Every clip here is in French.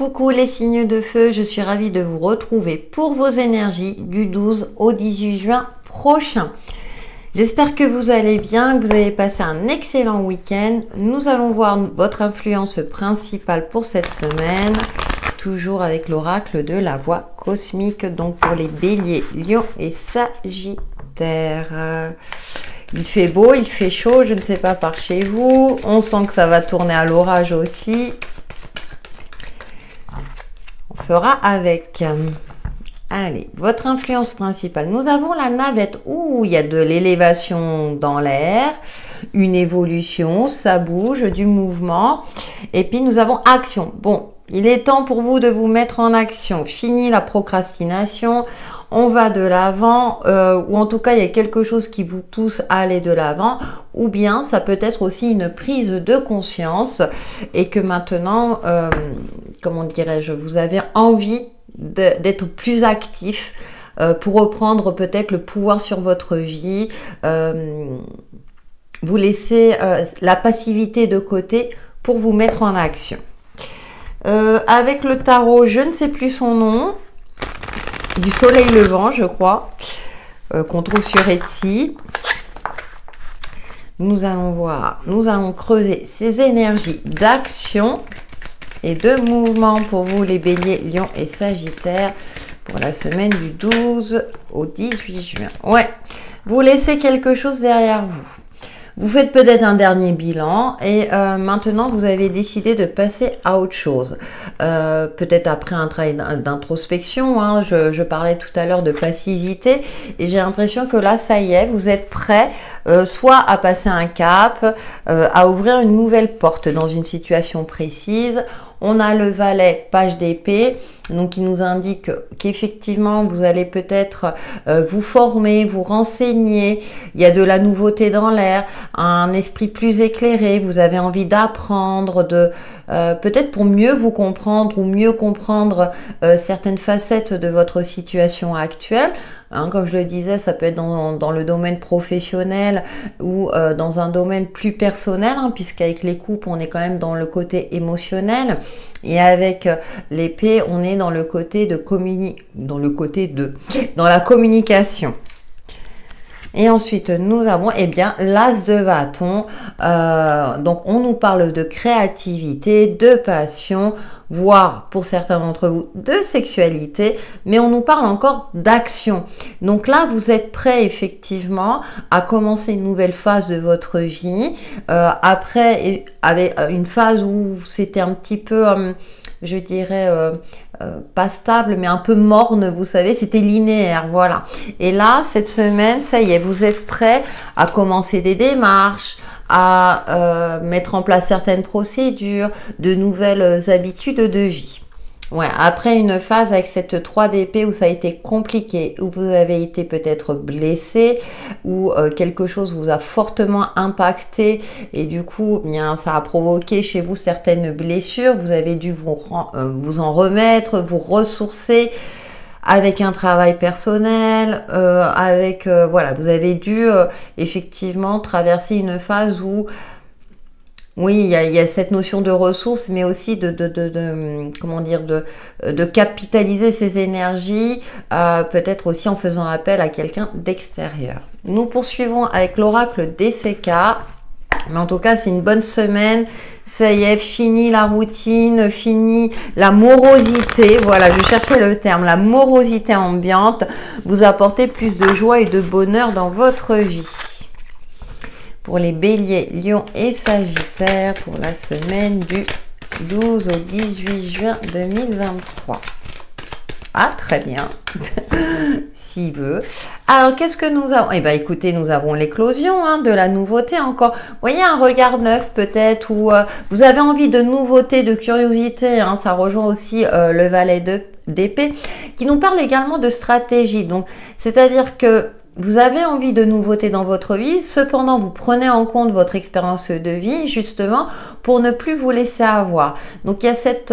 Coucou les signes de feu, je suis ravie de vous retrouver pour vos énergies du 12 au 18 juin prochain. J'espère que vous allez bien, que vous avez passé un excellent week-end. Nous allons voir votre influence principale pour cette semaine, toujours avec l'oracle de la voix cosmique, donc pour les béliers, lions et sagittaires. Il fait beau, il fait chaud, je ne sais pas par chez vous. On sent que ça va tourner à l'orage aussi. On fera avec. Allez, votre influence principale. Nous avons la navette. Ouh, il y a de l'élévation dans l'air, une évolution, ça bouge, du mouvement. Et puis nous avons action. Bon, il est temps pour vous de vous mettre en action. Fini la procrastination. On va de l'avant, ou en tout cas, il y a quelque chose qui vous pousse à aller de l'avant, ou bien ça peut être aussi une prise de conscience et que maintenant, comment dirais-je, vous avez envie d'être plus actif pour reprendre peut-être le pouvoir sur votre vie, vous laissez la passivité de côté pour vous mettre en action. Avec le tarot, je ne sais plus son nom, du soleil levant, je crois, qu'on trouve sur Etsy. Nous allons voir, nous allons creuser ces énergies d'action et de mouvement pour vous les béliers, lions et sagittaires pour la semaine du 12 au 18 juin. Ouais, vous laissez quelque chose derrière vous. Vous faites peut-être un dernier bilan et maintenant vous avez décidé de passer à autre chose. Peut-être après un travail d'introspection, hein, je parlais tout à l'heure de passivité et j'ai l'impression que là, ça y est, vous êtes prêt soit à passer un cap, à ouvrir une nouvelle porte dans une situation précise. On a le valet, page d'épée, donc qui nous indique qu'effectivement vous allez peut-être vous former, vous renseigner, il y a de la nouveauté dans l'air, un esprit plus éclairé, vous avez envie d'apprendre, peut-être pour mieux vous comprendre ou mieux comprendre certaines facettes de votre situation actuelle. Hein, comme je le disais, ça peut être dans le domaine professionnel ou dans un domaine plus personnel, hein, puisqu'avec les coupes, on est quand même dans le côté émotionnel. Et avec l'épée, on est dans le côté de dans la communication. Et ensuite, nous avons l'as de bâton. Donc, on nous parle de créativité, de passion, voire pour certains d'entre vous de sexualité, mais on nous parle encore d'action. Donc là, vous êtes prêt effectivement à commencer une nouvelle phase de votre vie. Après, avec une phase où c'était un petit peu, je dirais, pas stable, mais un peu morne, vous savez, c'était linéaire, voilà. Et là, cette semaine, ça y est, vous êtes prêt à commencer des démarches, à mettre en place certaines procédures, de nouvelles habitudes de vie. Ouais, après une phase avec cette 3 d'épée où ça a été compliqué, où vous avez été peut-être blessé, où quelque chose vous a fortement impacté et du coup, bien, ça a provoqué chez vous certaines blessures. Vous avez dû vous en remettre, vous ressourcer avec un travail personnel, voilà, vous avez dû effectivement traverser une phase où oui, il y a cette notion de ressources, mais aussi comment dire, de capitaliser ses énergies, peut-être aussi en faisant appel à quelqu'un d'extérieur. Nous poursuivons avec l'oracle DCK. Mais en tout cas, c'est une bonne semaine. Ça y est, fini la routine, fini la morosité. Voilà, je cherchais le terme, la morosité ambiante. Vous apportez plus de joie et de bonheur dans votre vie. Pour les béliers, lions et sagittaires pour la semaine du 12 au 18 juin 2023. Ah, très bien. S'il veut. Alors, qu'est-ce que nous avons? Eh bien, écoutez, nous avons l'éclossion, hein, de la nouveauté encore. Vous voyez, un regard neuf peut-être, ou vous avez envie de nouveauté, de curiosité. Hein, ça rejoint aussi le valet d'épée, qui nous parle également de stratégie. Donc, c'est-à-dire que vous avez envie de nouveautés dans votre vie, cependant, vous prenez en compte votre expérience de vie, justement, pour ne plus vous laisser avoir. Donc, il y a cette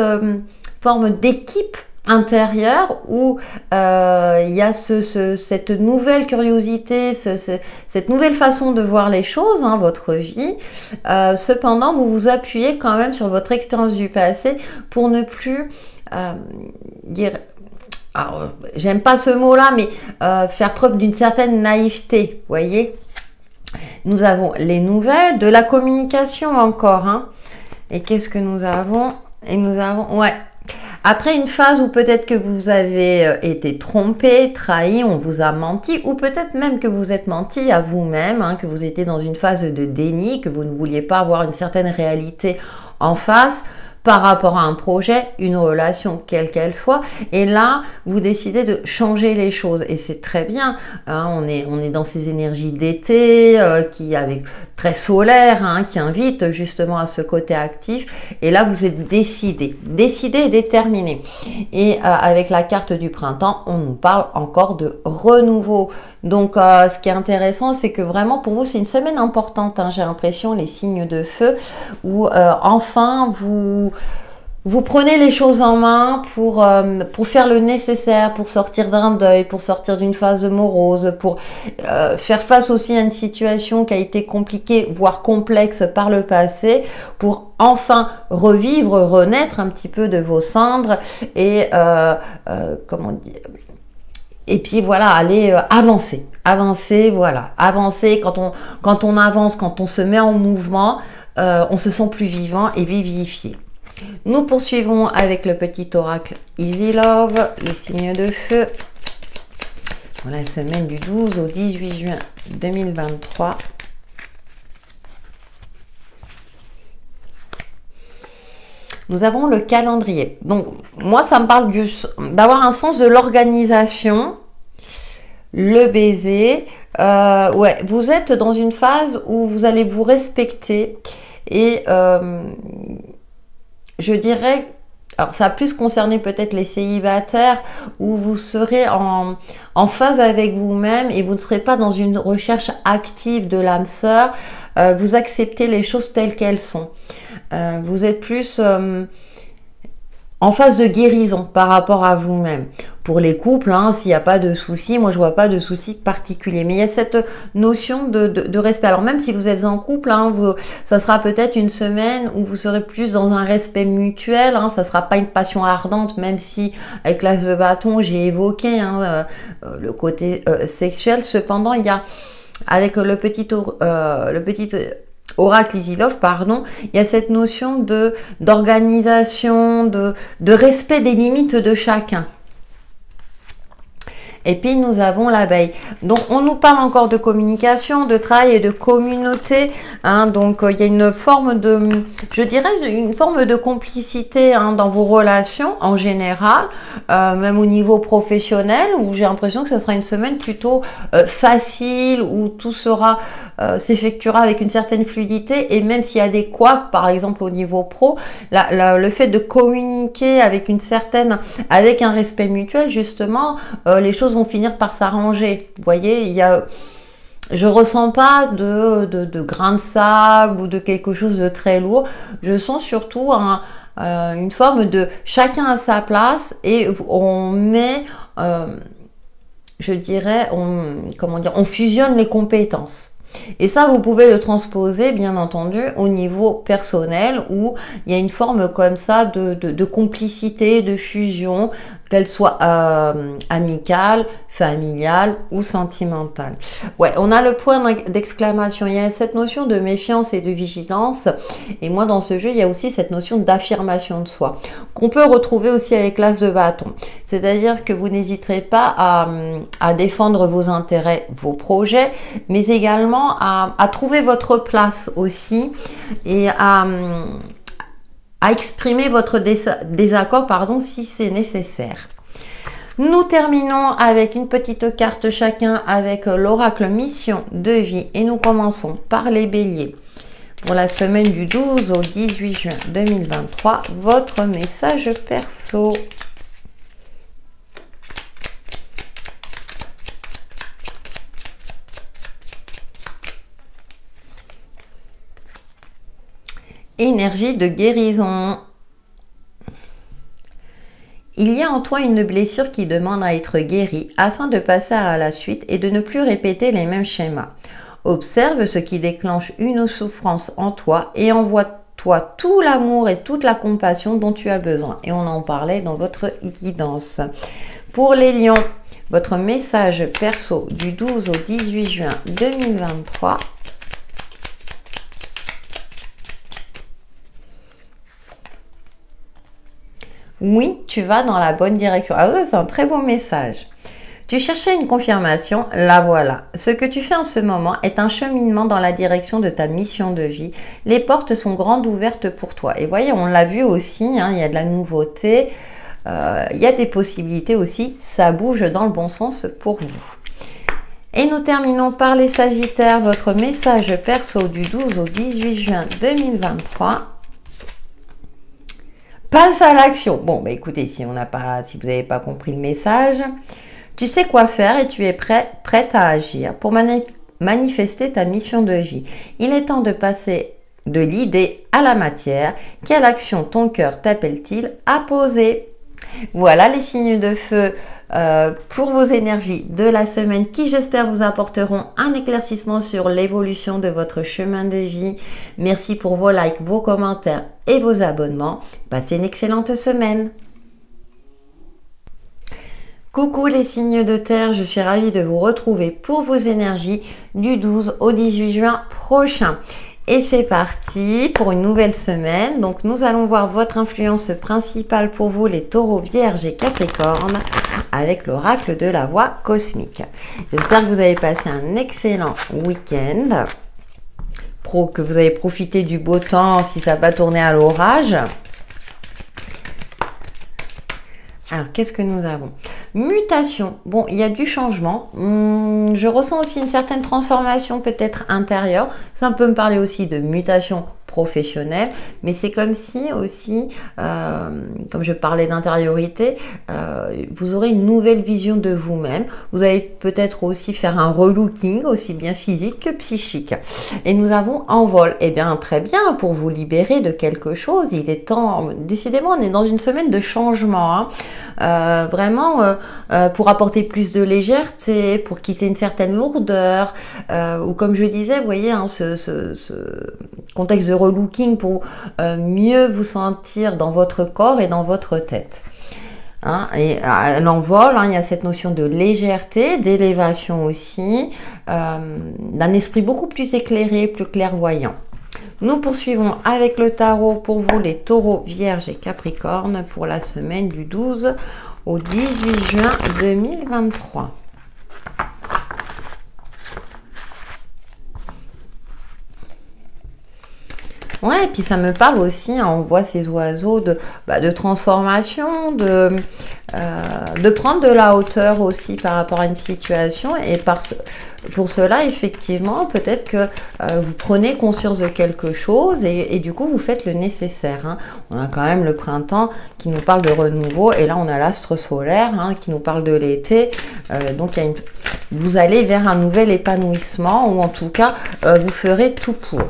forme d'équipe intérieur où il y a cette nouvelle curiosité, cette nouvelle façon de voir les choses, hein, votre vie. Cependant, vous vous appuyez quand même sur votre expérience du passé pour ne plus alors, j'aime pas ce mot-là, mais faire preuve d'une certaine naïveté, voyez. Nous avons les nouvelles, de la communication encore, hein. Et qu'est-ce que nous avons? Et nous avons, ouais. Après une phase où peut-être que vous avez été trompé, trahi, on vous a menti, ou peut-être même que vous êtes menti à vous-même, hein, que vous étiez dans une phase de déni, que vous ne vouliez pas avoir une certaine réalité en face, par rapport à un projet, une relation, quelle qu'elle soit. Et là, vous décidez de changer les choses. Et c'est très bien. Hein, on est dans ces énergies d'été, qui avec très solaire, hein, qui invite justement à ce côté actif. Et là, vous êtes décidé et déterminé. Et avec la carte du printemps, on nous parle encore de renouveau. Donc, ce qui est intéressant, c'est que vraiment, pour vous, c'est une semaine importante. Hein, j'ai l'impression, les signes de feu, où enfin, vous prenez les choses en main pour faire le nécessaire, pour sortir d'un deuil, pour sortir d'une phase morose, pour faire face aussi à une situation qui a été compliquée, voire complexe par le passé, pour enfin revivre, renaître un petit peu de vos cendres et comment dire, et puis voilà, aller avancer, voilà, avancer. Quand on avance, quand on se met en mouvement, on se sent plus vivant et vivifié. Nous poursuivons avec le petit oracle Easy Love, les signes de feu, pour la semaine du 12 au 18 juin 2023. Nous avons le calendrier. Donc, moi, ça me parle d'avoir un sens de l'organisation, le baiser. Ouais, vous êtes dans une phase où vous allez vous respecter et je dirais, alors ça a plus concerné peut-être les célibataires, où vous serez en phase avec vous-même et vous ne serez pas dans une recherche active de l'âme sœur. Vous acceptez les choses telles qu'elles sont. Vous êtes plus en phase de guérison par rapport à vous-même. Pour les couples, hein, s'il n'y a pas de soucis, moi je vois pas de soucis particuliers. Mais il y a cette notion de respect. Alors même si vous êtes en couple, hein, ça sera peut-être une semaine où vous serez plus dans un respect mutuel. Hein, ça sera pas une passion ardente, même si avec l'as de bâton, j'ai évoqué hein, le côté sexuel. Cependant, il y a avec le petit Oracle Easy Love, pardon, il y a cette notion d'organisation, de respect des limites de chacun. Et puis nous avons l'abeille. Donc on nous parle encore de communication, de travail et de communauté. Hein, donc il y a une forme de, je dirais, une forme de complicité hein, dans vos relations en général, même au niveau professionnel, où j'ai l'impression que ça sera une semaine plutôt facile, où tout sera s'effectuera avec une certaine fluidité. Et même s'il y a des couacs, par exemple au niveau pro, le fait de communiquer avec avec un respect mutuel, justement, les choses vont finir par s'arranger. Vous voyez, je ressens pas de grains de sable ou de quelque chose de très lourd. Je sens surtout une forme de chacun à sa place et on met, je dirais, on fusionne les compétences. Et ça, vous pouvez le transposer, bien entendu, au niveau personnel où il y a une forme comme ça de complicité, de fusion, qu'elle soit amicale, familiale ou sentimentale. Ouais, on a le point d'exclamation. Il y a cette notion de méfiance et de vigilance. Et moi, dans ce jeu, il y a aussi cette notion d'affirmation de soi, qu'on peut retrouver aussi avec l'as de bâton. C'est-à-dire que vous n'hésiterez pas à défendre vos intérêts, vos projets, mais également à trouver votre place aussi et à exprimer votre désaccord, pardon, si c'est nécessaire. Nous terminons avec une petite carte chacun avec l'oracle mission de vie et nous commençons par les béliers. Pour la semaine du 12 au 18 juin 2023, votre message perso. Énergie de guérison. Il y a en toi une blessure qui demande à être guérie afin de passer à la suite et de ne plus répéter les mêmes schémas. Observe ce qui déclenche une souffrance en toi et envoie-toi toi tout l'amour et toute la compassion dont tu as besoin. Et on en parlait dans votre guidance. Pour les lions, votre message perso du 12 au 18 juin 2023. Oui, tu vas dans la bonne direction. Ah ouais, c'est un très bon message. Tu cherchais une confirmation, la voilà. Ce que tu fais en ce moment est un cheminement dans la direction de ta mission de vie. Les portes sont grandes ouvertes pour toi. Et voyez, on l'a vu aussi, hein, il y a de la nouveauté, il y a des possibilités aussi. Ça bouge dans le bon sens pour vous. Et nous terminons par les Sagittaires. Votre message perso du 12 au 18 juin 2023. Passe à l'action. Bon, bah écoutez, si vous n'avez pas compris le message, tu sais quoi faire et tu es prête à agir pour manifester ta mission de vie. Il est temps de passer de l'idée à la matière. Quelle action ton cœur t'appelle-t-il à poser? Voilà les signes de feu pour vos énergies de la semaine qui, j'espère, vous apporteront un éclaircissement sur l'évolution de votre chemin de vie. Merci pour vos likes, vos commentaires et vos abonnements. Passez une excellente semaine. Coucou les signes de terre, je suis ravie de vous retrouver pour vos énergies du 12 au 18 juin prochain. Et c'est parti pour une nouvelle semaine. Donc nous allons voir votre influence principale pour vous les taureaux, vierges et capricornes avec l'oracle de la voix cosmique. J'espère que vous avez passé un excellent week-end, que vous avez profité du beau temps si ça n'a pas tourné à l'orage. Alors, qu'est-ce que nous avons? Mutation. Bon, il y a du changement. Je ressens aussi une certaine transformation peut-être intérieure. Ça peut me parler aussi de mutation professionnelle, mais c'est comme si aussi, comme je parlais d'intériorité, vous aurez une nouvelle vision de vous-même. Vous allez peut-être aussi faire un relooking, aussi bien physique que psychique. Et nous avons envol. Eh bien, très bien, pour vous libérer de quelque chose, il est temps, décidément, on est dans une semaine de changement, hein. Vraiment, pour apporter plus de légèreté, pour quitter une certaine lourdeur, ou comme je disais, vous voyez, hein, ce contexte de relooking pour mieux vous sentir dans votre corps et dans votre tête. Hein, et à l'envol, hein, il y a cette notion de légèreté, d'élévation aussi, d'un esprit beaucoup plus éclairé, plus clairvoyant. Nous poursuivons avec le tarot pour vous les taureaux, vierges et capricornes pour la semaine du 12 au 18 juin 2023. Ouais, et puis ça me parle aussi, hein, on voit ces oiseaux de transformation, de prendre de la hauteur aussi par rapport à une situation. Et pour cela, effectivement, peut-être que vous prenez conscience de quelque chose et du coup, vous faites le nécessaire. Hein. On a quand même le printemps qui nous parle de renouveau et là, on a l'astre solaire, hein, qui nous parle de l'été. Donc, vous allez vers un nouvel épanouissement ou en tout cas, vous ferez tout pour.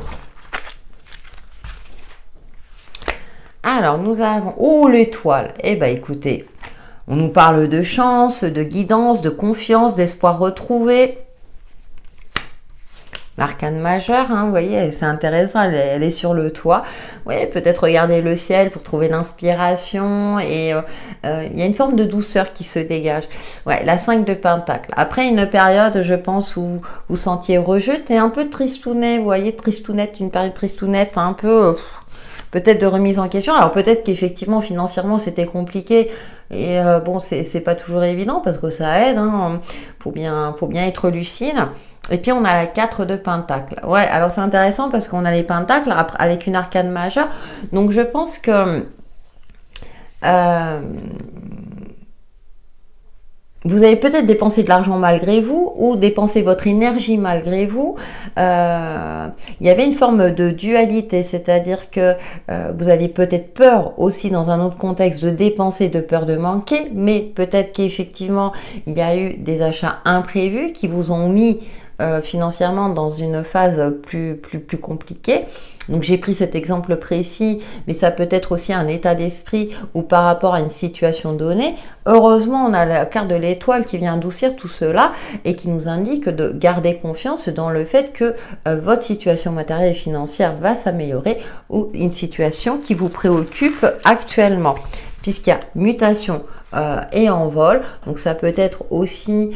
Alors, nous avons... Oh, l'étoile. Eh bien, écoutez, on nous parle de chance, de guidance, de confiance, d'espoir retrouvé. L'arcane majeure, hein, vous voyez, c'est intéressant, elle est sur le toit. Oui, peut-être regarder le ciel pour trouver l'inspiration. Et il y a une forme de douceur qui se dégage. Ouais, la 5 de Pentacle. Après une période, je pense, où vous sentiez rejeté, un peu tristounet, vous voyez, tristounette, une période tristounette, un peu... peut-être de remise en question. Alors peut-être qu'effectivement financièrement c'était compliqué et bon c'est pas toujours évident parce que ça aide, hein, faut bien être lucide. Et puis on a la 4 de Pentacle. Ouais, alors c'est intéressant parce qu'on a les Pentacles avec une arcane majeure. Donc je pense que vous avez peut-être dépensé de l'argent malgré vous ou dépensé votre énergie malgré vous. Il y avait une forme de dualité, c'est-à-dire que vous aviez peut-être peur aussi dans un autre contexte de dépenser, de peur de manquer, mais peut-être qu'effectivement il y a eu des achats imprévus qui vous ont mis financièrement dans une phase plus compliquée. Donc j'ai pris cet exemple précis, mais ça peut être aussi un état d'esprit ou par rapport à une situation donnée. Heureusement, on a la carte de l'étoile qui vient adoucir tout cela et qui nous indique de garder confiance dans le fait que votre situation matérielle et financière va s'améliorer ou une situation qui vous préoccupe actuellement. Puisqu'il y a mutation et envol, donc ça peut être aussi,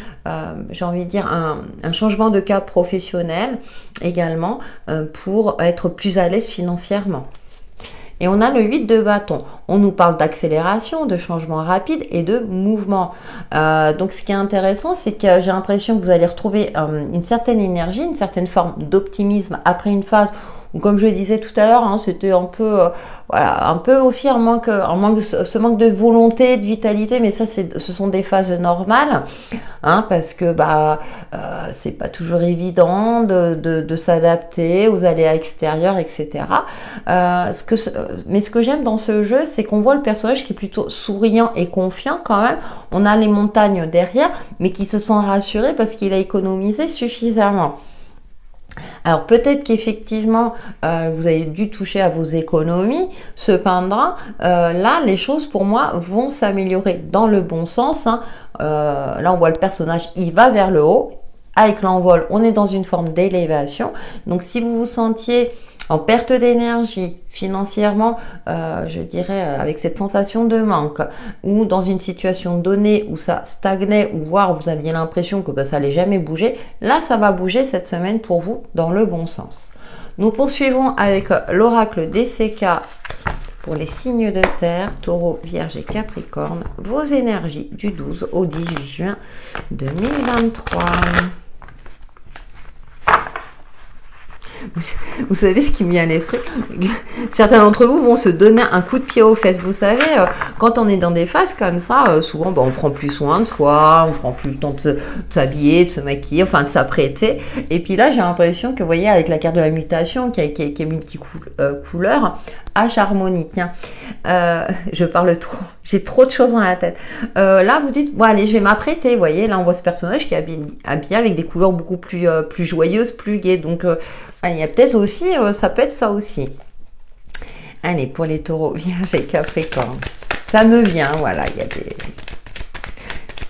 j'ai envie de dire, un changement de cap professionnel également pour être plus à l'aise financièrement. Et on a le 8 de bâton. On nous parle d'accélération, de changement rapide et de mouvement. Donc ce qui est intéressant, c'est que j'ai l'impression que vous allez retrouver une certaine énergie, une certaine forme d'optimisme après une phase où, comme je le disais tout à l'heure, hein, c'était un peu, voilà, un peu aussi ce manque de volonté, de vitalité, mais ça, ce sont des phases normales, hein, parce que c'est pas toujours évident de s'adapter aux aléas extérieurs, etc. Mais ce que j'aime dans ce jeu, c'est qu'on voit le personnage qui est plutôt souriant et confiant quand même. On a les montagnes derrière, mais qui se sent rassuré parce qu'il a économisé suffisamment. Alors peut-être qu'effectivement vous avez dû toucher à vos économies, cependant là les choses pour moi vont s'améliorer dans le bon sens, hein. Là on voit le personnage, il va vers le haut, avec l'envol on est dans une forme d'élévation, donc si vous vous sentiez en perte d'énergie financièrement, je dirais avec cette sensation de manque, ou dans une situation donnée où ça stagnait, ou voire vous aviez l'impression que ça n'allait jamais bouger, là ça va bouger cette semaine pour vous dans le bon sens. Nous poursuivons avec l'oracle DCK pour les signes de terre, Taureau, Vierge et Capricorne, vos énergies du 12 au 18 juin 2023. Vous savez ce qui me vient à l'esprit? Certains d'entre vous vont se donner un coup de pied aux fesses. Vous savez, quand on est dans des phases comme ça, souvent on prend plus soin de soi, on prend plus le temps de s'habiller, de se maquiller, enfin de s'apprêter. Et puis là, j'ai l'impression que, vous voyez, avec la carte de la mutation qui est multicouleur, H harmonie, tiens, je parle trop, j'ai trop de choses dans la tête. Là, vous dites, bon allez, je vais m'apprêter, vous voyez, là on voit ce personnage qui est habillé avec des couleurs beaucoup plus joyeuses, plus gaies, donc il y a peut-être aussi, ça peut être ça aussi. Allez, pour les taureaux, Vierge et Capricorne, ça me vient, voilà, il y a des...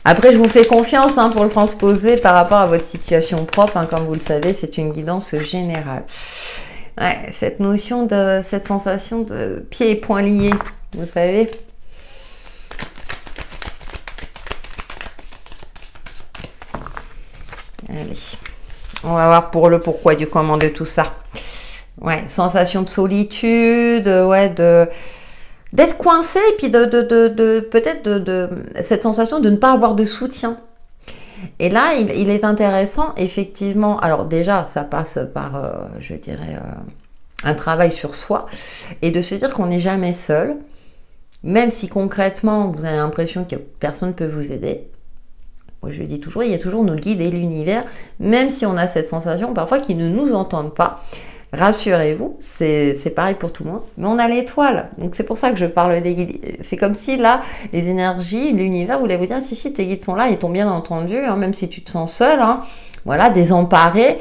Après, je vous fais confiance hein, pour le transposer par rapport à votre situation propre, hein, comme vous le savez, c'est une guidance générale. Ouais, cette notion de cette sensation de pieds et poings liés, vous savez. Allez, on va voir pour le pourquoi du comment de tout ça. Ouais, sensation de solitude, ouais, d'être coincé, et puis peut-être de cette sensation de ne pas avoir de soutien. Et là, il est intéressant, effectivement, alors déjà, ça passe par, je dirais, un travail sur soi, et de se dire qu'on n'est jamais seul, même si concrètement, vous avez l'impression que personne ne peut vous aider. Moi, je dis toujours, il y a toujours nos guides et l'univers, même si on a cette sensation parfois qu'ils ne nous entendent pas. Rassurez-vous, c'est pareil pour tout le monde, mais on a l'étoile, donc c'est pour ça que je parle des guides. C'est comme si là, les énergies, l'univers voulait vous dire, si, tes guides sont là, ils t'ont bien entendu, hein, même si tu te sens seul, hein, voilà, désemparé,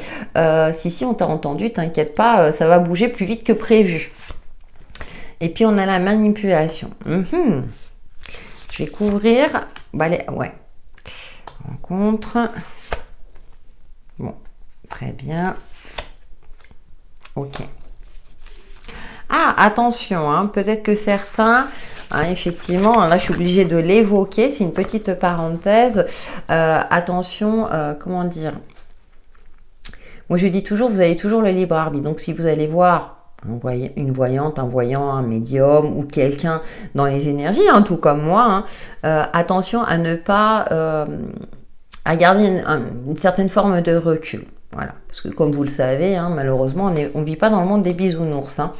si, on t'a entendu, t'inquiète pas, ça va bouger plus vite que prévu. Et puis on a la manipulation. Je vais couvrir, ouais, rencontre, bon, très bien. Ok. Ah, attention, hein, peut-être que certains, hein, effectivement, là je suis obligée de l'évoquer, c'est une petite parenthèse. Attention, comment dire? Moi je dis toujours, vous avez toujours le libre arbitre. Donc si vous allez voir une voyante, un voyant, un médium ou quelqu'un dans les énergies, hein, tout comme moi, hein, attention à ne pas, à garder une certaine forme de recul. Voilà, parce que comme vous le savez, hein, malheureusement, on ne vit pas dans le monde des bisounours. Hein.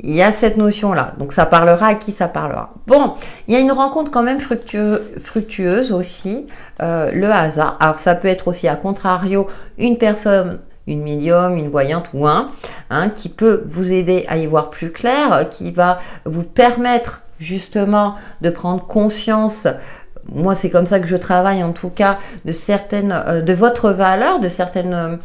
Il y a cette notion-là, donc ça parlera à qui ça parlera. Bon, il y a une rencontre quand même fructueuse aussi, le hasard. Alors ça peut être aussi à contrario une personne, une médium, une voyante ou hein, qui peut vous aider à y voir plus clair, qui va vous permettre justement de prendre conscience. Moi, c'est comme ça que je travaille, en tout cas, de votre valeur, de certaines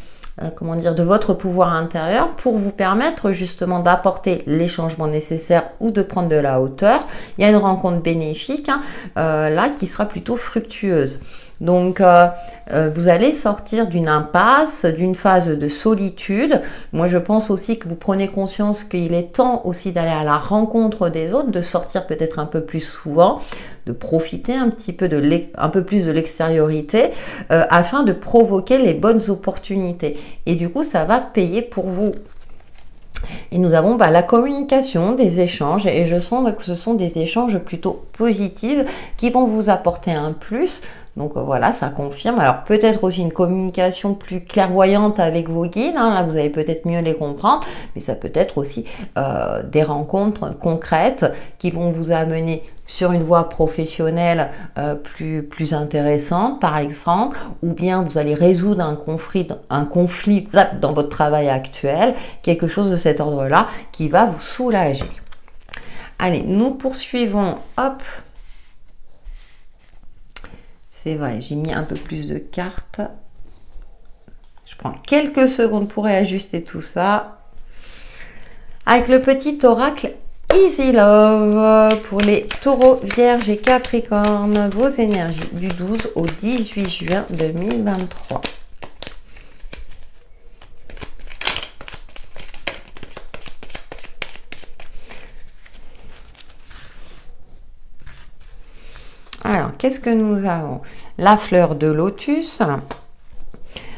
comment dire, de votre pouvoir intérieur pour vous permettre justement d'apporter les changements nécessaires ou de prendre de la hauteur. Il y a une rencontre bénéfique là qui sera plutôt fructueuse. Donc, vous allez sortir d'une impasse, d'une phase de solitude. Moi, je pense aussi que vous prenez conscience qu'il est temps aussi d'aller à la rencontre des autres, de sortir peut-être un peu plus souvent, de profiter un petit peu un peu plus de l'extériorité afin de provoquer les bonnes opportunités. Et du coup, ça va payer pour vous. Et nous avons la communication, des échanges, et je sens que ce sont des échanges plutôt positifs qui vont vous apporter un plus. Donc voilà, ça confirme. Alors peut-être aussi une communication plus clairvoyante avec vos guides, hein, là vous allez peut-être mieux les comprendre, mais ça peut être aussi des rencontres concrètes qui vont vous amener sur une voie professionnelle plus intéressante par exemple, ou bien vous allez résoudre un conflit dans votre travail actuel, quelque chose de cet ordre-là qui va vous soulager. Allez, nous poursuivons, hop. C'est vrai, j'ai mis un peu plus de cartes. Je prends quelques secondes pour réajuster tout ça. Avec le petit oracle Easy Love pour les taureaux, vierges et capricornes, vos énergies du 12 au 18 juin 2023. Alors, qu'est-ce que nous avons? La fleur de lotus.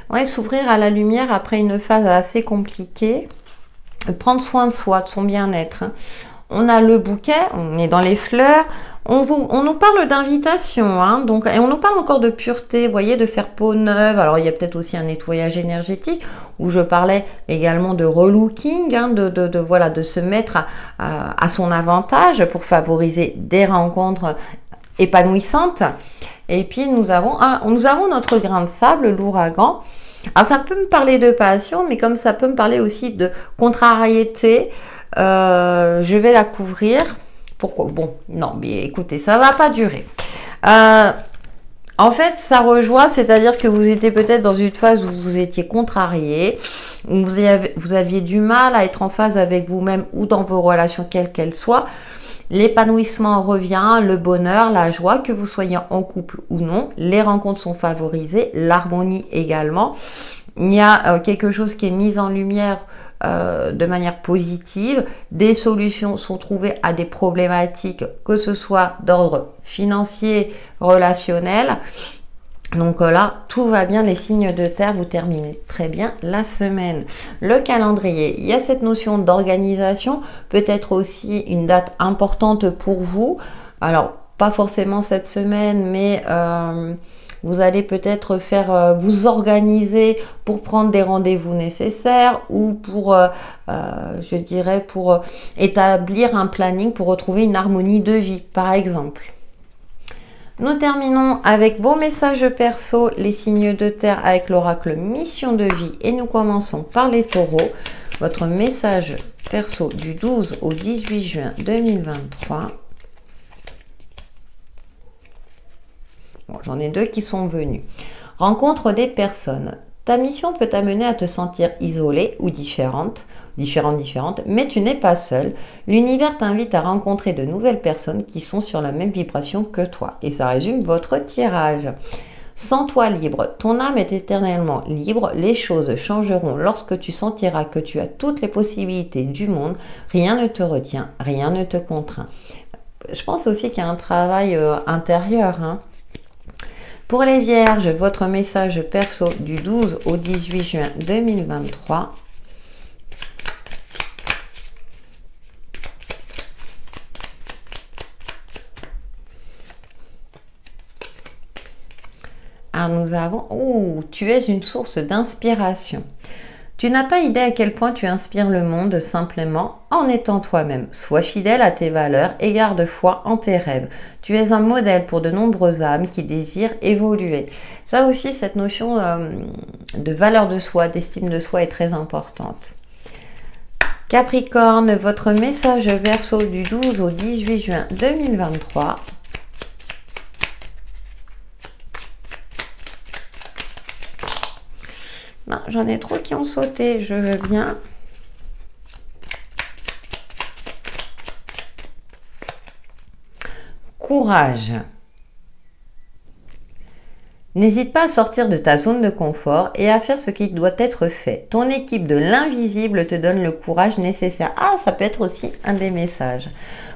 Ouais, s'ouvrir à la lumière après une phase assez compliquée. Prendre soin de soi, de son bien-être. On a le bouquet, on est dans les fleurs. On nous parle d'invitation, hein, donc, et on nous parle encore de pureté, vous voyez, de faire peau neuve. Alors, il y a peut-être aussi un nettoyage énergétique, où je parlais également de relooking, hein, voilà, de se mettre à son avantage pour favoriser des rencontres épanouissante. Et puis nous avons notre grain de sable, l'ouragan. Alors ça peut me parler de passion, mais comme ça peut me parler aussi de contrariété, je vais la couvrir. Pourquoi? Bon, non, mais écoutez, ça va pas durer. En fait, ça rejoint, c'est-à-dire que vous étiez peut-être dans une phase où vous étiez contrarié, où vous aviez du mal à être en phase avec vous-même ou dans vos relations, quelles qu'elles soient. L'épanouissement revient, le bonheur, la joie, que vous soyez en couple ou non. Les rencontres sont favorisées, l'harmonie également. Il y a quelque chose qui est mis en lumière de manière positive. Des solutions sont trouvées à des problématiques, que ce soit d'ordre financier, relationnel. Donc là, tout va bien, les signes de terre, vous terminez très bien la semaine. Le calendrier, il y a cette notion d'organisation, peut-être aussi une date importante pour vous. Alors, pas forcément cette semaine, mais vous allez peut-être vous organiser pour prendre des rendez-vous nécessaires ou pour, je dirais, pour établir un planning pour retrouver une harmonie de vie, par exemple. Nous terminons avec vos messages perso, les signes de terre avec l'oracle mission de vie et nous commençons par les taureaux. Votre message perso du 12 au 18 juin 2023. Bon, j'en ai deux qui sont venus. Rencontre des personnes. Ta mission peut t'amener à te sentir isolée ou différente, mais tu n'es pas seul. L'univers t'invite à rencontrer de nouvelles personnes qui sont sur la même vibration que toi. Et ça résume votre tirage. Sens-toi libre. Ton âme est éternellement libre. Les choses changeront lorsque tu sentiras que tu as toutes les possibilités du monde. Rien ne te retient, rien ne te contraint. Je pense aussi qu'il y a un travail intérieur, hein. Pour les vierges, votre message perso du 12 au 18 juin 2023. Alors nous avons, tu es une source d'inspiration. Tu n'as pas idée à quel point tu inspires le monde simplement en étant toi-même. Sois fidèle à tes valeurs et garde foi en tes rêves. Tu es un modèle pour de nombreuses âmes qui désirent évoluer. Ça aussi, cette notion de valeur de soi, d'estime de soi est très importante. Capricorne, votre message Verseau du 12 au 18 juin 2023. Non, j'en ai trop qui ont sauté. Je veux bien. Courage. N'hésite pas à sortir de ta zone de confort et à faire ce qui doit être fait. Ton équipe de l'invisible te donne le courage nécessaire. Ah, ça peut être aussi un des messages.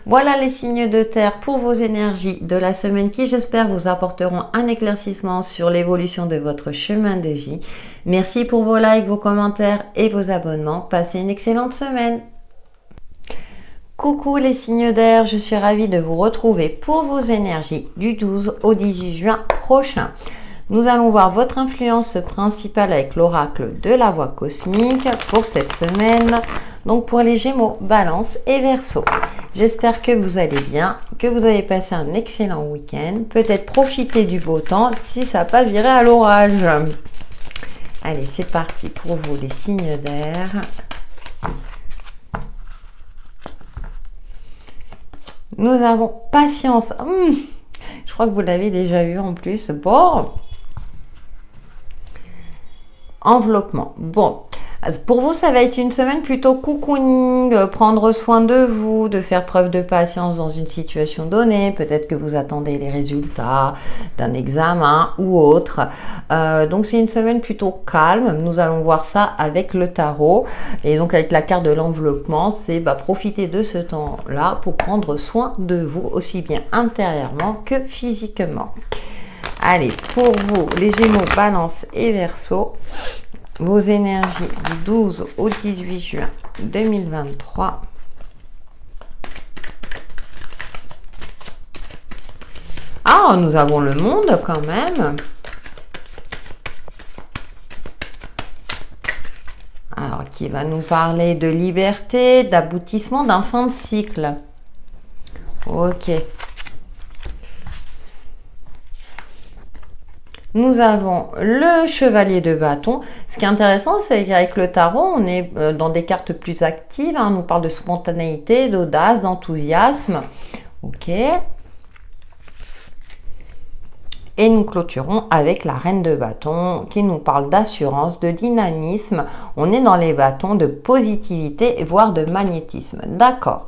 Voilà les signes de terre pour vos énergies de la semaine qui, j'espère, vous apporteront un éclaircissement sur l'évolution de votre chemin de vie. Merci pour vos likes, vos commentaires et vos abonnements. Passez une excellente semaine. Coucou les signes d'air, je suis ravie de vous retrouver pour vos énergies du 12 au 18 juin prochain. Nous allons voir votre influence principale avec l'oracle de la voix cosmique pour cette semaine. Donc pour les Gémeaux, Balance et Verseau. J'espère que vous allez bien, que vous avez passé un excellent week-end. Peut-être profiter du beau temps si ça n'a pas viré à l'orage. Allez, c'est parti pour vous les signes d'air. Nous avons patience. Je crois que vous l'avez déjà vu en plus. Bon. Enveloppement. Bon. Pour vous, ça va être une semaine plutôt cocooning, prendre soin de vous, de faire preuve de patience dans une situation donnée. Peut-être que vous attendez les résultats d'un examen ou autre. Donc, c'est une semaine plutôt calme. Nous allons voir ça avec le tarot. Et donc, avec la carte de l'enveloppement, c'est profiter de ce temps-là pour prendre soin de vous, aussi bien intérieurement que physiquement. Allez, pour vous, les Gémeaux, Balance et Verseau, vos énergies du 12 au 18 juin 2023. Ah, nous avons le monde quand même. Alors, qui va nous parler de liberté, d'aboutissement, d'un fin de cycle. Ok. Nous avons le chevalier de bâton. Ce qui est intéressant, c'est qu'avec le tarot, on est dans des cartes plus actives. On nous parle de spontanéité, d'audace, d'enthousiasme. Ok. Et nous clôturons avec la reine de bâton qui nous parle d'assurance, de dynamisme. On est dans les bâtons de positivité, voire de magnétisme. D'accord.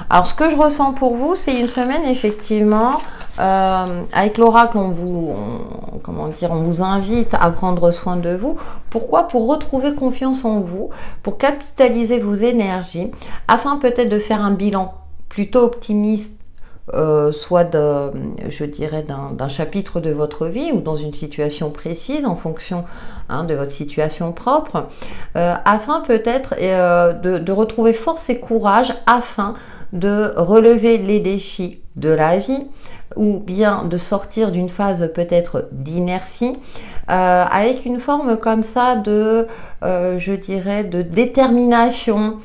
Alors, ce que je ressens pour vous, c'est une semaine, effectivement, avec l'oracle, on vous invite à prendre soin de vous. Pourquoi? Pour retrouver confiance en vous, pour capitaliser vos énergies, afin peut-être de faire un bilan plutôt optimiste, soit je dirais d'un chapitre de votre vie ou dans une situation précise en fonction de votre situation propre, afin peut-être de retrouver force et courage afin de relever les défis de la vie ou bien de sortir d'une phase peut-être d'inertie avec une forme comme ça de, je dirais, de détermination,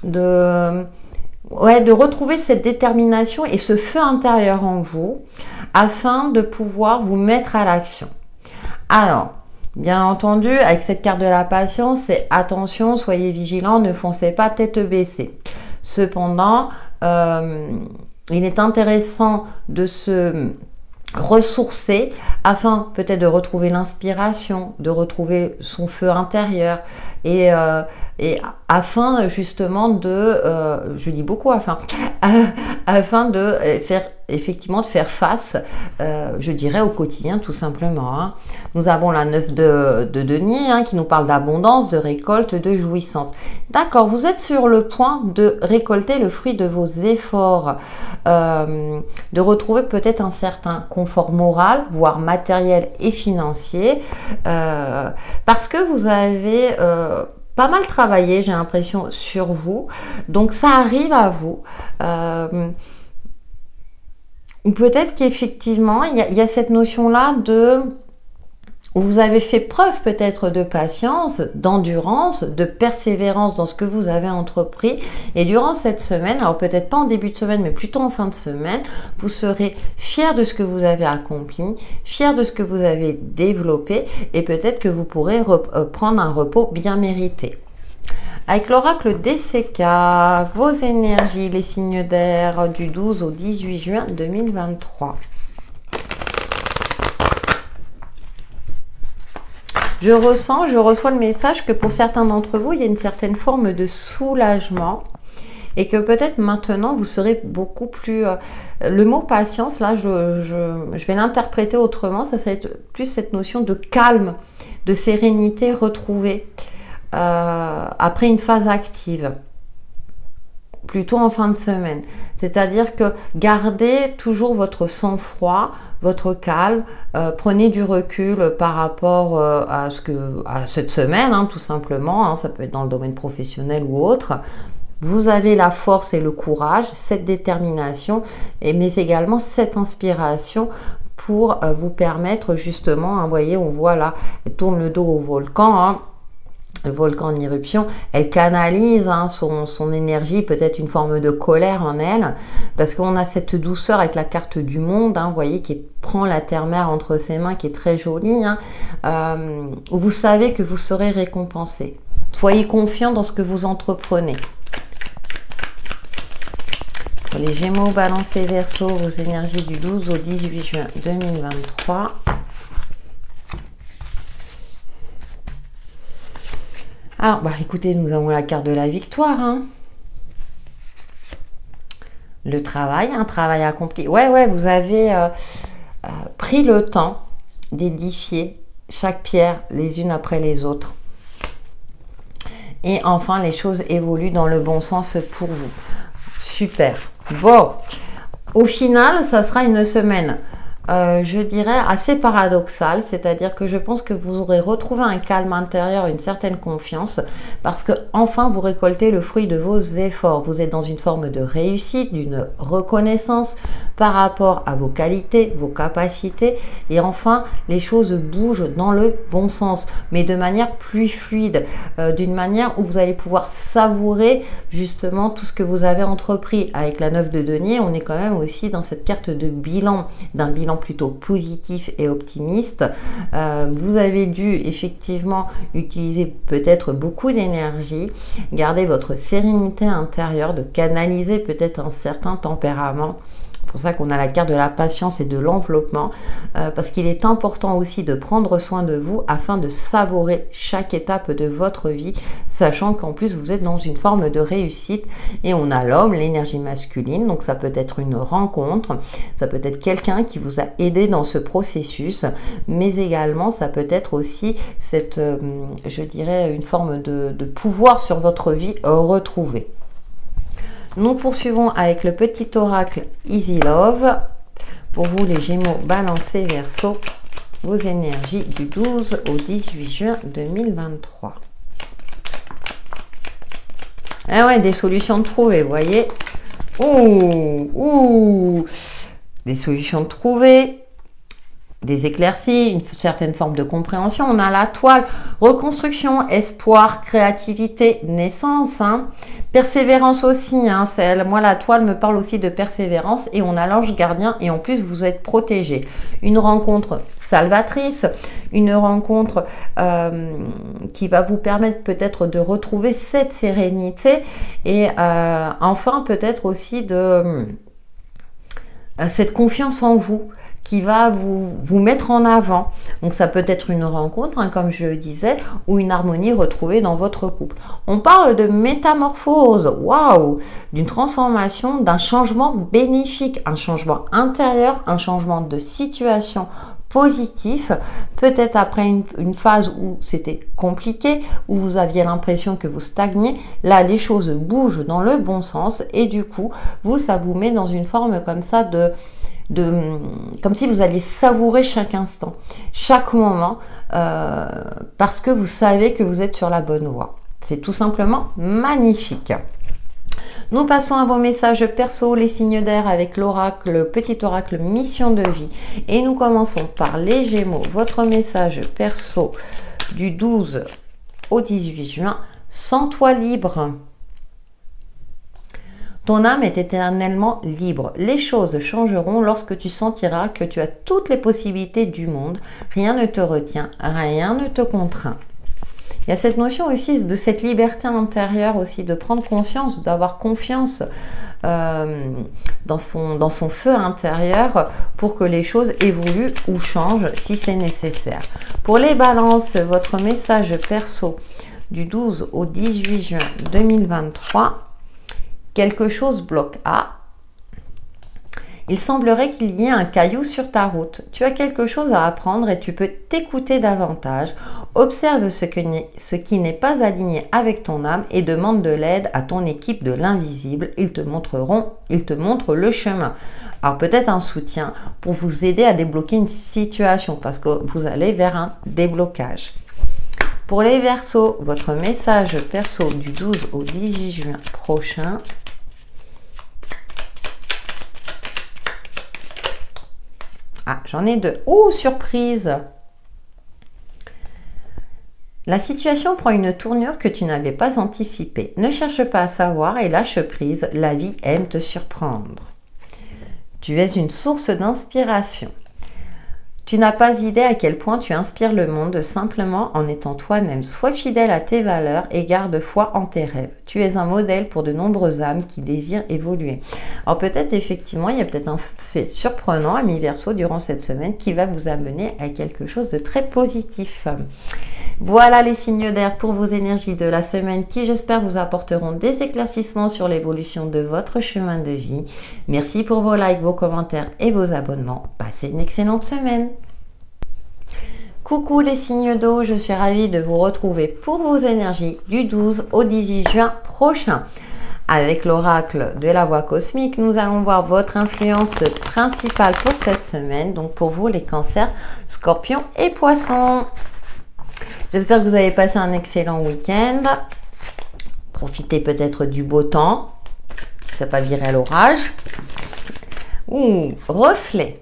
de retrouver cette détermination et ce feu intérieur en vous afin de pouvoir vous mettre à l'action. Alors, bien entendu, avec cette carte de la patience, c'est attention, soyez vigilants, ne foncez pas tête baissée. Cependant, il est intéressant de se ressourcer afin peut-être de retrouver l'inspiration, de retrouver son feu intérieur et afin justement de, je dis beaucoup afin de faire effectivement de faire face, je dirais, au quotidien tout simplement. Nous avons la 9 de denier qui nous parle d'abondance, de récolte, de jouissance. D'accord, vous êtes sur le point de récolter le fruit de vos efforts, de retrouver peut-être un certain confort moral, voire matériel et financier, parce que vous avez pas mal travaillé, j'ai l'impression, sur vous. Donc ça arrive à vous. Ou peut-être qu'effectivement, il y a cette notion-là de... Vous avez fait preuve peut-être de patience, d'endurance, de persévérance dans ce que vous avez entrepris. Et durant cette semaine, alors peut-être pas en début de semaine, mais plutôt en fin de semaine, vous serez fiers de ce que vous avez accompli, fiers de ce que vous avez développé. Et peut-être que vous pourrez prendre un repos bien mérité. Avec l'oracle DCK, vos énergies, les signes d'air du 12 au 18 juin 2023. Je reçois le message que pour certains d'entre vous, il y a une certaine forme de soulagement et que peut-être maintenant, vous serez beaucoup plus... le mot patience, là, je vais l'interpréter autrement. Ça va être plus cette notion de calme, de sérénité retrouvée après une phase active. Plutôt en fin de semaine. C'est-à-dire que gardez toujours votre sang-froid, votre calme, prenez du recul par rapport à cette semaine, hein, tout simplement, hein, ça peut être dans le domaine professionnel ou autre. Vous avez la force et le courage, cette détermination, mais également cette inspiration pour vous permettre justement, hein, vous voyez, on voit là, elle tourne le dos au volcan, hein, le volcan en éruption, elle canalise hein, son énergie, peut-être une forme de colère en elle, parce qu'on a cette douceur avec la carte du monde, hein, vous voyez, qui prend la terre-mer entre ses mains, qui est très jolie, hein, où vous savez que vous serez récompensé. Soyez confiant dans ce que vous entreprenez. Pour les Gémeaux, Balance et Verseau, vos énergies du 12 au 18 juin 2023. Alors, bah, écoutez, nous avons la carte de la victoire. Hein. Le travail, un travail accompli. Ouais, vous avez pris le temps d'édifier chaque pierre les unes après les autres. Et enfin, les choses évoluent dans le bon sens pour vous. Super. Bon, au final, ça sera une semaine, je dirais, assez paradoxale. C'est-à-dire que je pense que vous aurez retrouvé un calme intérieur, une certaine confiance, parce que enfin vous récoltez le fruit de vos efforts. Vous êtes dans une forme de réussite, d'une reconnaissance par rapport à vos qualités, vos capacités. Et enfin, les choses bougent dans le bon sens, mais de manière plus fluide, d'une manière où vous allez pouvoir savourer justement tout ce que vous avez entrepris. Avec la 9 de denier, on est quand même aussi dans cette carte de bilan, d'un bilan plutôt positif et optimiste. Vous avez dû effectivement utiliser peut-être beaucoup d'énergie, garder votre sérénité intérieure, de canaliser peut-être un certain tempérament. C'est pour ça qu'on a la carte de la patience et de l'enveloppement, parce qu'il est important aussi de prendre soin de vous afin de savourer chaque étape de votre vie, sachant qu'en plus vous êtes dans une forme de réussite. Et on a l'homme, l'énergie masculine, donc ça peut être une rencontre, ça peut être quelqu'un qui vous a aidé dans ce processus, mais également ça peut être aussi cette, je dirais, une forme de pouvoir sur votre vie retrouvée. Nous poursuivons avec le petit oracle Easy Love. Pour vous les Gémeaux, Balance et Verseau, vos énergies du 12 au 18 juin 2023. Ah ouais, des solutions trouvées, vous voyez. Ouh, des solutions trouvées. Des éclaircies, une certaine forme de compréhension. On a la toile, reconstruction, espoir, créativité, naissance, hein. Persévérance aussi, hein. Moi la toile me parle aussi de persévérance et on a l'ange gardien et en plus vous êtes protégé. Une rencontre salvatrice, une rencontre qui va vous permettre peut-être de retrouver cette sérénité et enfin peut-être aussi de cette confiance en vous qui va vous mettre en avant. Donc ça peut être une rencontre, hein, comme je le disais, ou une harmonie retrouvée dans votre couple. On parle de métamorphose, waouh, d'une transformation, d'un changement bénéfique, un changement intérieur, un changement de situation positif, peut-être après une phase où c'était compliqué, où vous aviez l'impression que vous stagniez. Là, les choses bougent dans le bon sens et du coup, ça vous met dans une forme comme ça comme si vous alliez savourer chaque instant, chaque moment, parce que vous savez que vous êtes sur la bonne voie. C'est tout simplement magnifique. Nous passons à vos messages perso, les signes d'air avec l'oracle, petit oracle mission de vie. Et nous commençons par les Gémeaux, votre message perso du 12 au 18 juin. Sens-toi libre. Ton âme est éternellement libre. Les choses changeront lorsque tu sentiras que tu as toutes les possibilités du monde. Rien ne te retient, rien ne te contraint. Il y a cette notion aussi de cette liberté intérieure aussi, de prendre conscience, d'avoir confiance dans son feu intérieur pour que les choses évoluent ou changent si c'est nécessaire. Pour les balances, votre message perso du 12 au 18 juin 2023, quelque chose bloque. Ah, il semblerait qu'il y ait un caillou sur ta route. Tu as quelque chose à apprendre et tu peux t'écouter davantage. Observe ce qui n'est pas aligné avec ton âme et demande de l'aide à ton équipe de l'invisible. Ils te montrent le chemin. Alors peut-être un soutien pour vous aider à débloquer une situation parce que vous allez vers un déblocage. Pour les Verseaux, votre message perso du 12 au 18 juin prochain. Ah, j'en ai deux. Oh, surprise! La situation prend une tournure que tu n'avais pas anticipée. Ne cherche pas à savoir et lâche prise. La vie aime te surprendre. Tu es une source d'inspiration. Tu n'as pas idée à quel point tu inspires le monde simplement en étant toi-même. Sois fidèle à tes valeurs et garde foi en tes rêves. Tu es un modèle pour de nombreuses âmes qui désirent évoluer. Alors peut-être effectivement, il y a peut-être un fait surprenant, ami Verseau, durant cette semaine qui va vous amener à quelque chose de très positif. Voilà les signes d'air pour vos énergies de la semaine qui, j'espère, vous apporteront des éclaircissements sur l'évolution de votre chemin de vie. Merci pour vos likes, vos commentaires et vos abonnements. Passez une excellente semaine. Coucou les signes d'eau, je suis ravie de vous retrouver pour vos énergies du 12 au 18 juin prochain. Avec l'oracle de la voix cosmique, nous allons voir votre influence principale pour cette semaine. Donc pour vous les cancers, scorpions et poissons. J'espère que vous avez passé un excellent week-end. Profitez peut-être du beau temps, si ça n'a pas viré à l'orage. Ouh, reflet.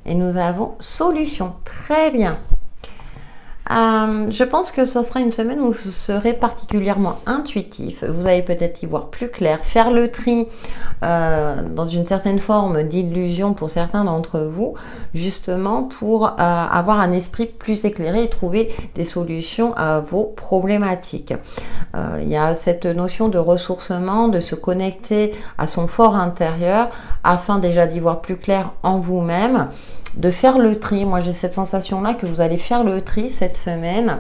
Et nous avons solution. Très bien. Je pense que ce sera une semaine où vous serez particulièrement intuitif. Vous allez peut-être y voir plus clair, faire le tri dans une certaine forme d'illusion pour certains d'entre vous, justement pour avoir un esprit plus éclairé et trouver des solutions à vos problématiques. Il y a cette notion de ressourcement, de se connecter à son fort intérieur afin déjà d'y voir plus clair en vous-même, de faire le tri. Moi j'ai cette sensation là que vous allez faire le tri cette semaine,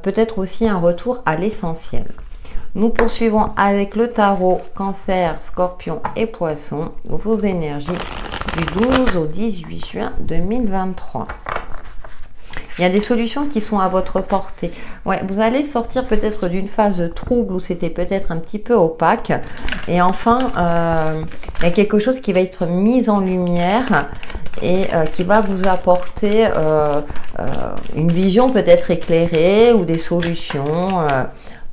peut-être aussi un retour à l'essentiel. Nous poursuivons avec le tarot cancer, scorpion et poisson, vos énergies du 12 au 18 juin 2023. Il y a des solutions qui sont à votre portée. Ouais, vous allez sortir peut-être d'une phase trouble où c'était peut-être un petit peu opaque. Et enfin, il y a quelque chose qui va être mis en lumière et qui va vous apporter une vision peut-être éclairée ou des solutions.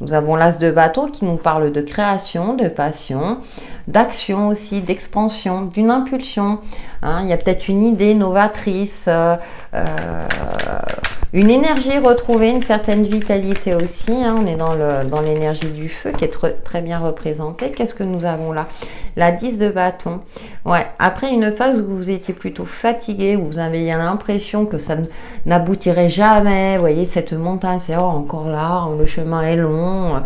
Nous avons l'as de bâton qui nous parle de création, de passion, d'action aussi, d'expansion, d'une impulsion. Hein, il y a peut-être une idée novatrice, une énergie retrouvée, une certaine vitalité aussi. Hein, on est dans l'énergie du feu qui est très bien représentée. Qu'est-ce que nous avons là? La 10 de bâton. Ouais, après une phase où vous étiez plutôt fatigué, où vous avez l'impression que ça n'aboutirait jamais. Vous voyez, cette montagne, c'est encore là, le chemin est long.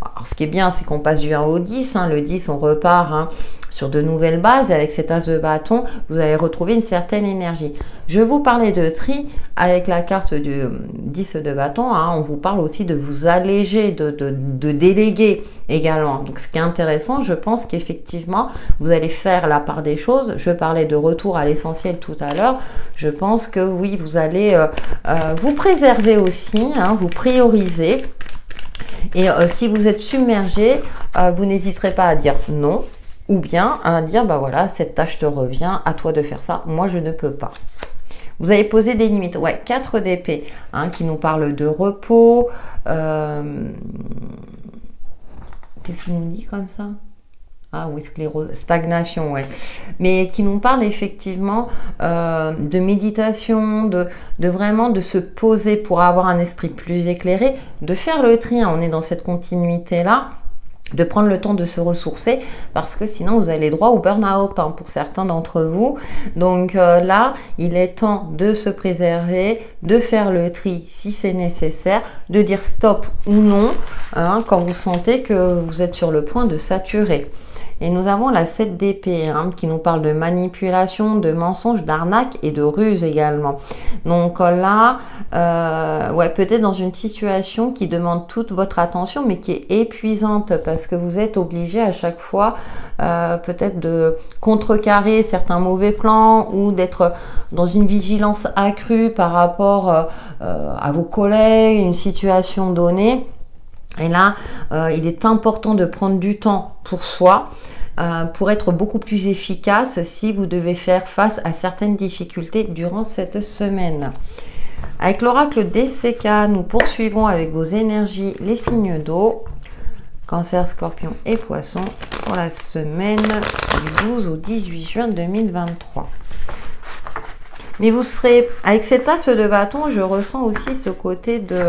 Alors, ce qui est bien, c'est qu'on passe du 1 au 10. Hein, le 10, on repart sur de nouvelles bases. Et avec cet as de bâton, vous allez retrouver une certaine énergie. Je vous parlais de tri avec la carte du 10 de bâton. Hein, on vous parle aussi de vous alléger, de déléguer également. Donc, ce qui est intéressant, je pense qu'effectivement, vous allez faire la part des choses. Je parlais de retour à l'essentiel tout à l'heure. Je pense que oui, vous allez vous préserver aussi, hein, vous prioriser. Et si vous êtes submergé, vous n'hésiterez pas à dire non. Ou bien à dire, bah voilà, cette tâche te revient, à toi de faire ça, moi je ne peux pas. Vous avez posé des limites. Ouais, 4 d'épée, hein, qui nous parle de repos. Qu'est-ce qu'il nous dit comme ça? Ah oui, sclérose, stagnation, ouais. Mais qui nous parle effectivement de méditation, de vraiment de se poser pour avoir un esprit plus éclairé, de faire le tri. Hein, on est dans cette continuité-là. de prendre le temps de se ressourcer parce que sinon vous allez droit au burn-out hein, pour certains d'entre vous. Donc là, il est temps de se préserver, de faire le tri si c'est nécessaire, de dire stop ou non hein, quand vous sentez que vous êtes sur le point de saturer. Et nous avons la 7 d'épée hein, qui nous parle de manipulation, de mensonges, d'arnaque et de ruse également. Donc là, ouais, peut-être dans une situation qui demande toute votre attention mais qui est épuisante parce que vous êtes obligé à chaque fois peut-être de contrecarrer certains mauvais plans ou d'être dans une vigilance accrue par rapport à vos collègues, une situation donnée. Et là, il est important de prendre du temps pour soi, pour être beaucoup plus efficace si vous devez faire face à certaines difficultés durant cette semaine. Avec l'oracle DCK, nous poursuivons avec vos énergies, les signes d'eau, Cancer, Scorpion et Poisson pour la semaine du 12 au 18 juin 2023. Mais vous serez, avec cet as de bâton, je ressens aussi ce côté de...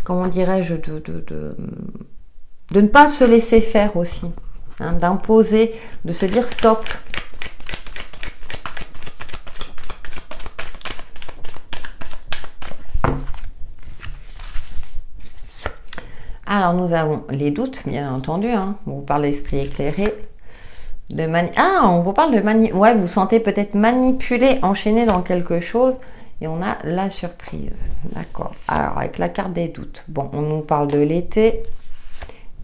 comment dirais-je, de ne pas se laisser faire aussi, hein, d'imposer, de se dire stop. Alors nous avons les doutes, bien entendu, hein. On vous parle d'esprit éclairé, on vous parle de ouais, vous sentez peut-être manipulé, enchaîné dans quelque chose. Et on a la surprise. D'accord. Alors, avec la carte des doutes. Bon, on nous parle de l'été,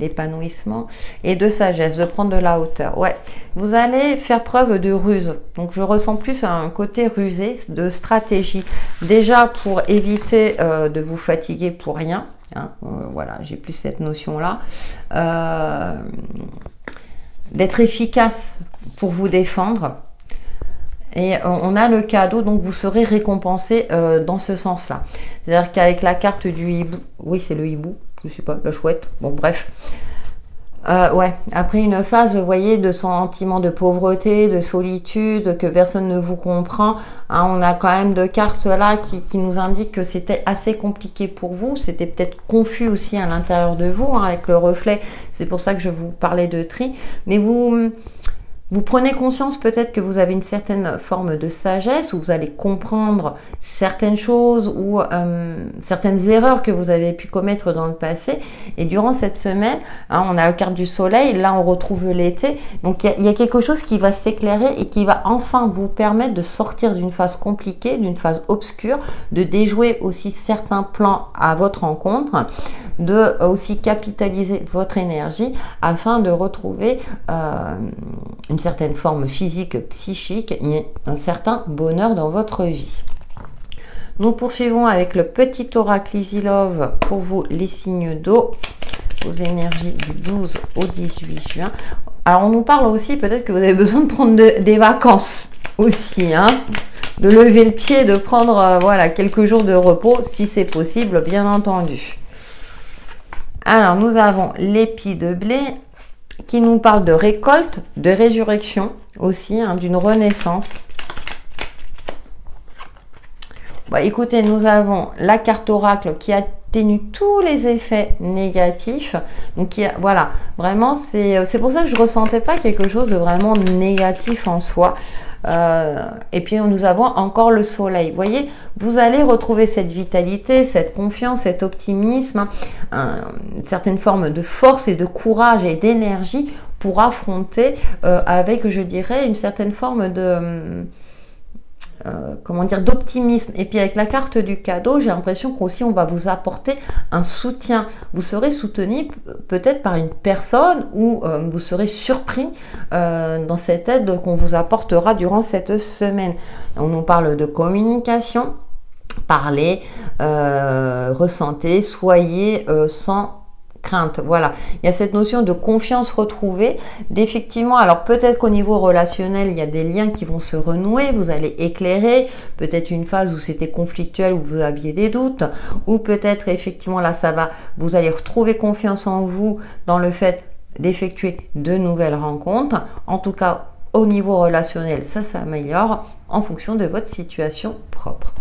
d'épanouissement et de sagesse, de prendre de la hauteur. Ouais, vous allez faire preuve de ruse. Donc, je ressens plus un côté rusé, de stratégie. Déjà, pour éviter de vous fatiguer pour rien. Hein, voilà, j'ai plus cette notion-là. D'être efficace pour vous défendre. Et on a le cadeau, donc vous serez récompensé dans ce sens-là. C'est-à-dire qu'avec la carte du hibou, oui c'est le hibou, je ne sais pas, la chouette, bon bref. Ouais, après une phase, vous voyez, de sentiment de pauvreté, de solitude, que personne ne vous comprend, hein, on a quand même deux cartes là qui nous indiquent que c'était assez compliqué pour vous, c'était peut-être confus aussi à l'intérieur de vous, hein, avec le reflet, c'est pour ça que je vous parlais de tri, mais vous prenez conscience peut-être que vous avez une certaine forme de sagesse, où vous allez comprendre certaines choses ou certaines erreurs que vous avez pu commettre dans le passé. Et durant cette semaine, hein, on a la carte du soleil, là on retrouve l'été. Donc il y a quelque chose qui va s'éclairer et qui va enfin vous permettre de sortir d'une phase compliquée, d'une phase obscure, de déjouer aussi certains plans à votre rencontre, de aussi capitaliser votre énergie afin de retrouver une certaine forme physique, psychique et un certain bonheur dans votre vie. Nous poursuivons avec le petit oracle Easy Love pour vous, les signes d'eau, vos énergies du 12 au 18 juin. Alors on nous parle aussi peut-être que vous avez besoin de prendre des vacances aussi, hein, de lever le pied, de prendre voilà, quelques jours de repos si c'est possible, bien entendu. Alors nous avons l'épi de blé qui nous parle de récolte, de résurrection aussi, hein, d'une renaissance. Bon, écoutez, nous avons la carte oracle qui atténue tous les effets négatifs. Donc voilà, vraiment c'est pour ça que je ne ressentais pas quelque chose de vraiment négatif en soi. Et puis nous avons encore le soleil. Vous voyez, vous allez retrouver cette vitalité, cette confiance, cet optimisme, une certaine forme de force et de courage et d'énergie pour affronter avec, je dirais, une certaine forme de comment dire, d'optimisme. Et puis avec la carte du cadeau, j'ai l'impression qu'aussi on va vous apporter un soutien. Vous serez soutenu peut-être par une personne ou vous serez surpris dans cette aide qu'on vous apportera durant cette semaine. On nous parle de communication, parlez, ressentez, soyez sans crainte. Voilà, il y a cette notion de confiance retrouvée, d'effectivement, alors peut-être qu'au niveau relationnel, il y a des liens qui vont se renouer, vous allez éclairer, peut-être une phase où c'était conflictuel, où vous aviez des doutes, ou peut-être effectivement là, vous allez retrouver confiance en vous dans le fait d'effectuer de nouvelles rencontres. En tout cas, au niveau relationnel, ça s'améliore en fonction de votre situation propre.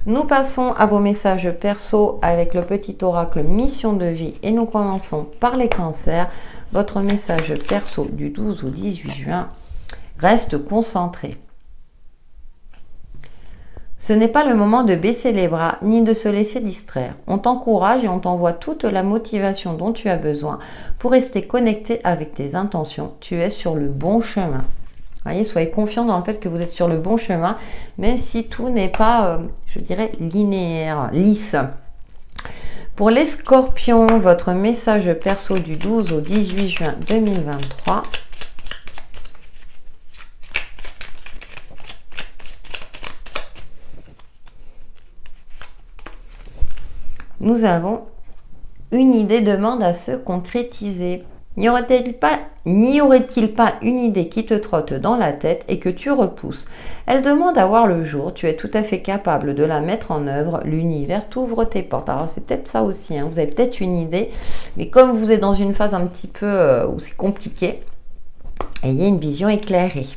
Nous passons à vos messages perso avec le petit oracle mission de vie et nous commençons par les cancers. Votre message perso du 12 au 18 juin, reste concentré. Ce n'est pas le moment de baisser les bras ni de se laisser distraire. On t'encourage et on t'envoie toute la motivation dont tu as besoin pour rester connecté avec tes intentions. Tu es sur le bon chemin. Voyez, soyez confiants dans le fait que vous êtes sur le bon chemin, même si tout n'est pas, je dirais, linéaire, lisse. Pour les scorpions, votre message perso du 12 au 18 juin 2023. Nous avons une idée demande à se concrétiser. N'y aurait-il pas une idée qui te trotte dans la tête et que tu repousses? Elle demande à voir le jour, tu es tout à fait capable de la mettre en œuvre, l'univers t'ouvre tes portes. Alors c'est peut-être ça aussi, hein. Vous avez peut-être une idée, mais comme vous êtes dans une phase un petit peu où c'est compliqué, ayez une vision éclairée.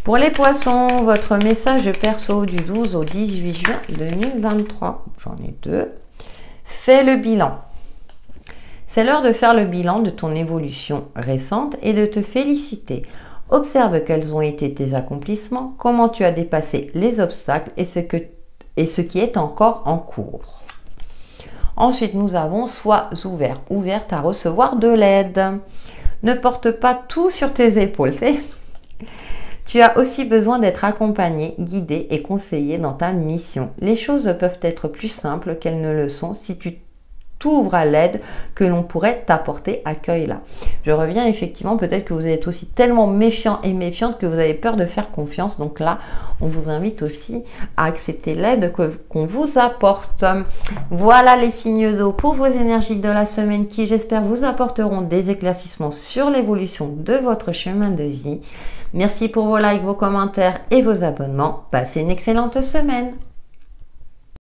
Pour les poissons, votre message perso du 12 au 18 juin 2023, j'en ai deux. Fais le bilan. C'est l'heure de faire le bilan de ton évolution récente et de te féliciter. Observe quels ont été tes accomplissements, comment tu as dépassé les obstacles et ce qui est encore en cours. Ensuite, nous avons sois ouverte à recevoir de l'aide. Ne porte pas tout sur tes épaules. Tu as aussi besoin d'être accompagné, guidé et conseillé dans ta mission. Les choses peuvent être plus simples qu'elles ne le sont si tu t'ouvres à l'aide que l'on pourrait t'apporter. Accueille-la. Je reviens effectivement, peut-être que vous êtes aussi tellement méfiant et méfiante que vous avez peur de faire confiance. Donc là, on vous invite aussi à accepter l'aide qu'on vous apporte. Voilà les signes d'eau pour vos énergies de la semaine qui, j'espère, vous apporteront des éclaircissements sur l'évolution de votre chemin de vie. Merci pour vos likes, vos commentaires et vos abonnements. Passez une excellente semaine.